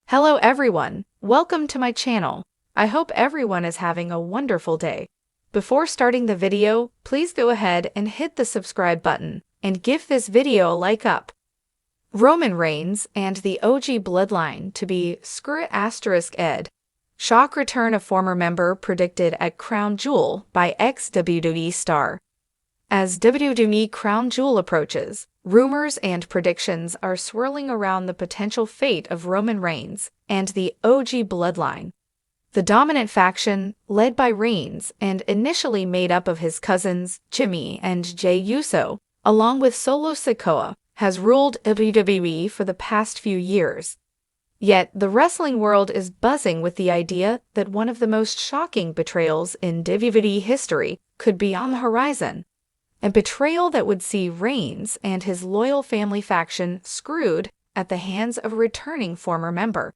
Hello everyone, welcome to my channel. I hope everyone is having a wonderful day. Before starting the video, please go ahead and hit the subscribe button and give this video a like up. Roman Reigns and the OG Bloodline to be **ed. Shock return of former member predicted at Crown Jewel by ex-WWE star. As WWE Crown Jewel approaches, rumors and predictions are swirling around the potential fate of Roman Reigns and the OG Bloodline. The dominant faction, led by Reigns and initially made up of his cousins Jimmy and Jey Uso, along with Solo Sikoa, has ruled WWE for the past few years. Yet the wrestling world is buzzing with the idea that one of the most shocking betrayals in WWE history could be on the horizon. A betrayal that would see Reigns and his loyal family faction screwed at the hands of a returning former member.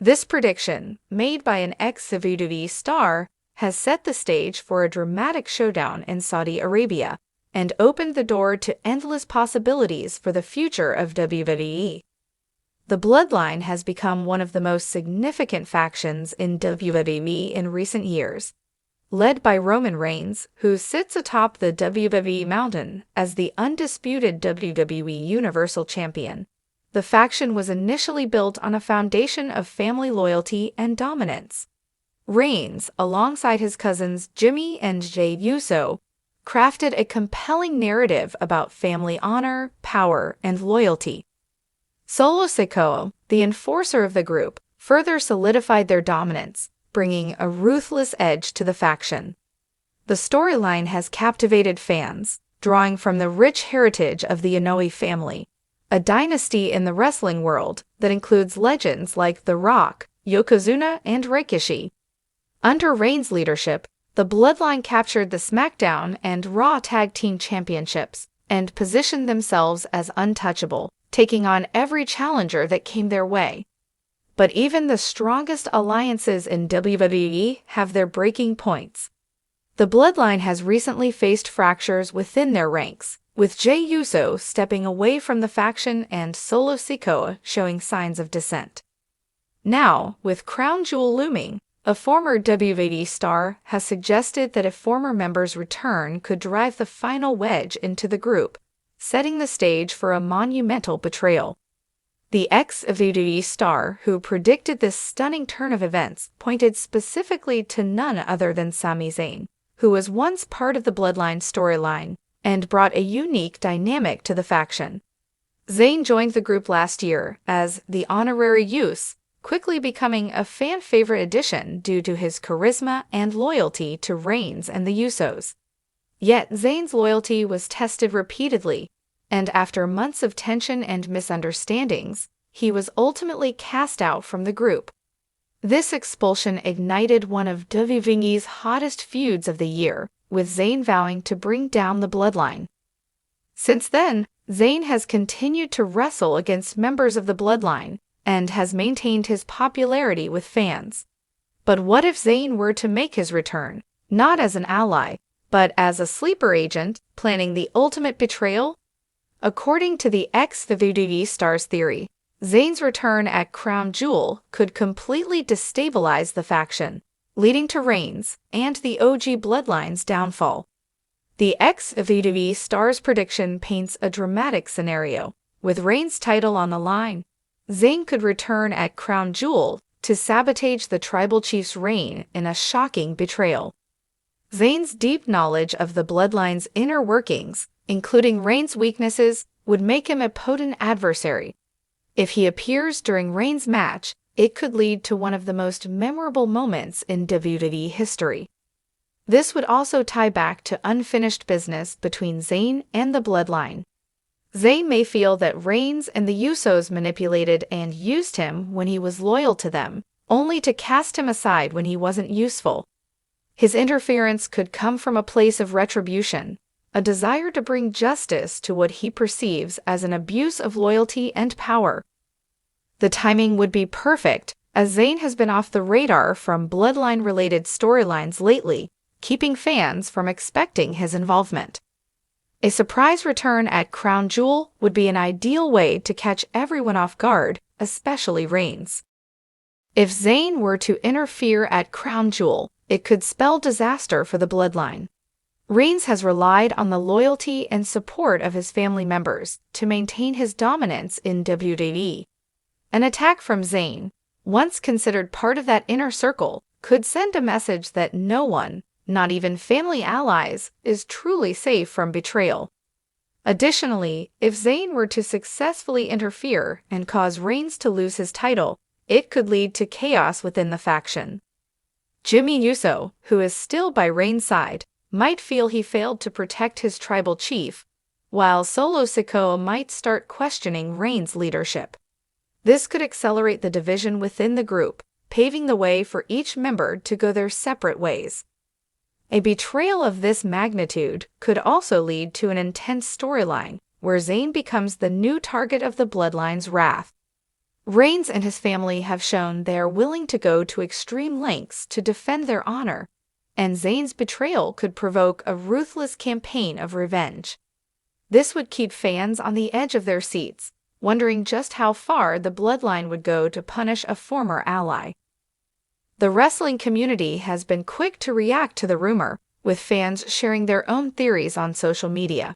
This prediction, made by an ex-WWE star, has set the stage for a dramatic showdown in Saudi Arabia and opened the door to endless possibilities for the future of WWE. The Bloodline has become one of the most significant factions in WWE in recent years. Led by Roman Reigns, who sits atop the WWE mountain as the undisputed WWE Universal Champion. The faction was initially built on a foundation of family loyalty and dominance. Reigns, alongside his cousins Jimmy and Jey Uso, crafted a compelling narrative about family honor, power, and loyalty. Solo Sikoa, the enforcer of the group, further solidified their dominance, bringing a ruthless edge to the faction. The storyline has captivated fans, drawing from the rich heritage of the Inoue family, a dynasty in the wrestling world that includes legends like The Rock, Yokozuna, and Rikishi. Under Reigns' leadership, the Bloodline captured the SmackDown and Raw Tag Team Championships and positioned themselves as untouchable, taking on every challenger that came their way. But even the strongest alliances in WWE have their breaking points. The Bloodline has recently faced fractures within their ranks, with Jey Uso stepping away from the faction and Solo Sikoa showing signs of dissent. Now, with Crown Jewel looming, a former WWE star has suggested that a former member's return could drive the final wedge into the group, setting the stage for a monumental betrayal. The ex-WWE star who predicted this stunning turn of events pointed specifically to none other than Sami Zayn, who was once part of the Bloodline storyline and brought a unique dynamic to the faction. Zayn joined the group last year as the honorary Uce, quickly becoming a fan-favorite addition due to his charisma and loyalty to Reigns and the Usos. Yet Zayn's loyalty was tested repeatedly, and after months of tension and misunderstandings, he was ultimately cast out from the group. This expulsion ignited one of WWE's hottest feuds of the year, with Zayn vowing to bring down the Bloodline. Since then, Zayn has continued to wrestle against members of the Bloodline and has maintained his popularity with fans. But what if Zayn were to make his return, not as an ally, but as a sleeper agent, planning the ultimate betrayal? According to the ex-WWE star's theory, Zayn's return at Crown Jewel could completely destabilize the faction, leading to Reigns and the OG Bloodline's downfall. The ex-WWE star's prediction paints a dramatic scenario. With Reigns' title on the line, Zayn could return at Crown Jewel to sabotage the Tribal Chief's reign in a shocking betrayal. Zayn's deep knowledge of the Bloodline's inner workings, including Reigns' weaknesses, would make him a potent adversary. If he appears during Reigns' match, it could lead to one of the most memorable moments in WWE history. This would also tie back to unfinished business between Zayn and the Bloodline. Zayn may feel that Reigns and the Usos manipulated and used him when he was loyal to them, only to cast him aside when he wasn't useful. His interference could come from a place of retribution, a desire to bring justice to what he perceives as an abuse of loyalty and power. The timing would be perfect, as Zayn has been off the radar from Bloodline-related storylines lately, keeping fans from expecting his involvement. A surprise return at Crown Jewel would be an ideal way to catch everyone off guard, especially Reigns. If Zayn were to interfere at Crown Jewel, it could spell disaster for the Bloodline. Reigns has relied on the loyalty and support of his family members to maintain his dominance in WWE. An attack from Zayn, once considered part of that inner circle, could send a message that no one, not even family allies, is truly safe from betrayal. Additionally, if Zayn were to successfully interfere and cause Reigns to lose his title, it could lead to chaos within the faction. Jimmy Uso, who is still by Reigns' side, might feel he failed to protect his tribal chief, while Solo Sikoa might start questioning Reigns' leadership. This could accelerate the division within the group, paving the way for each member to go their separate ways. A betrayal of this magnitude could also lead to an intense storyline, where Zayn becomes the new target of the Bloodline's wrath. Reigns and his family have shown they are willing to go to extreme lengths to defend their honor, and Zayn's betrayal could provoke a ruthless campaign of revenge. This would keep fans on the edge of their seats, wondering just how far the Bloodline would go to punish a former ally. The wrestling community has been quick to react to the rumor, with fans sharing their own theories on social media.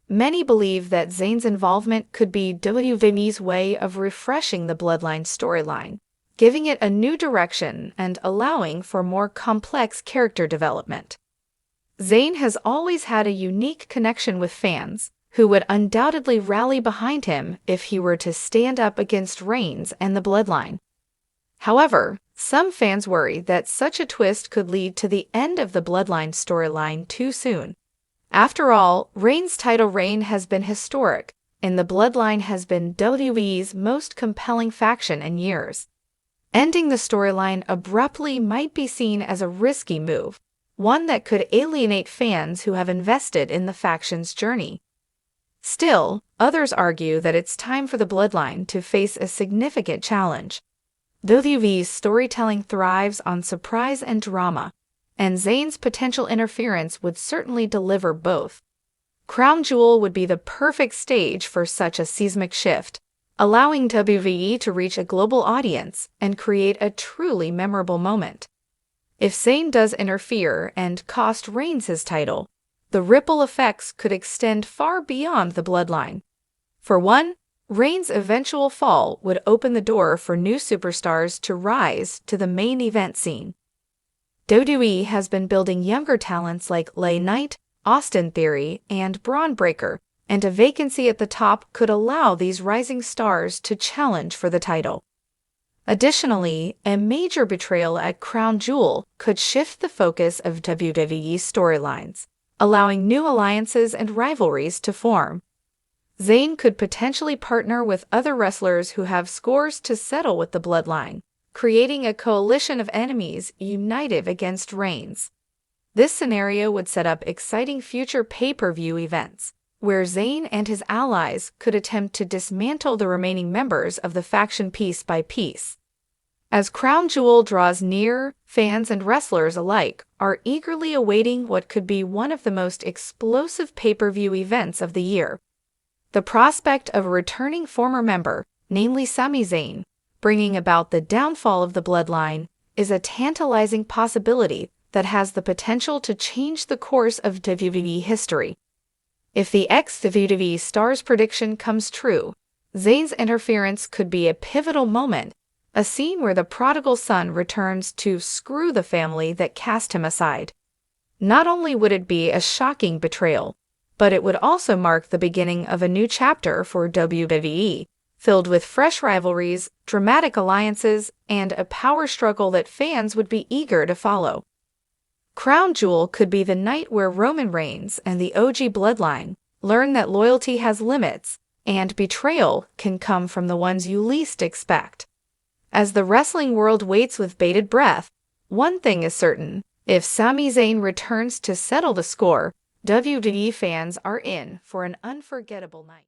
Many believe that Zayn's involvement could be WWE's way of refreshing the Bloodline storyline, giving it a new direction and allowing for more complex character development. Zayn has always had a unique connection with fans, who would undoubtedly rally behind him if he were to stand up against Reigns and the Bloodline. However, some fans worry that such a twist could lead to the end of the Bloodline storyline too soon. After all, Reigns' title reign has been historic, and the Bloodline has been WWE's most compelling faction in years. Ending the storyline abruptly might be seen as a risky move, one that could alienate fans who have invested in the faction's journey. Still, others argue that it's time for the Bloodline to face a significant challenge. WWE's storytelling thrives on surprise and drama, and Zayn's potential interference would certainly deliver both. Crown Jewel would be the perfect stage for such a seismic shift, allowing WWE to reach a global audience and create a truly memorable moment. If Zayn does interfere and cost Reigns his title, the ripple effects could extend far beyond the Bloodline. For one, Reigns' eventual fall would open the door for new superstars to rise to the main event scene. WWE has been building younger talents like LA Knight, Austin Theory, and Braun Breaker, and a vacancy at the top could allow these rising stars to challenge for the title. Additionally, a major betrayal at Crown Jewel could shift the focus of WWE storylines, allowing new alliances and rivalries to form. Zayn could potentially partner with other wrestlers who have scores to settle with the Bloodline, creating a coalition of enemies united against Reigns. This scenario would set up exciting future pay-per-view events, where Zayn and his allies could attempt to dismantle the remaining members of the faction piece by piece. As Crown Jewel draws near, fans and wrestlers alike are eagerly awaiting what could be one of the most explosive pay-per-view events of the year. The prospect of a returning former member, namely Sami Zayn, bringing about the downfall of the Bloodline, is a tantalizing possibility that has the potential to change the course of WWE history. If the ex-WWE star's prediction comes true, Zayn's interference could be a pivotal moment, a scene where the prodigal son returns to screw the family that cast him aside. Not only would it be a shocking betrayal, but it would also mark the beginning of a new chapter for WWE, filled with fresh rivalries, dramatic alliances, and a power struggle that fans would be eager to follow. Crown Jewel could be the night where Roman Reigns and the OG Bloodline learn that loyalty has limits, and betrayal can come from the ones you least expect. As the wrestling world waits with bated breath, one thing is certain: if Sami Zayn returns to settle the score, WWE fans are in for an unforgettable night.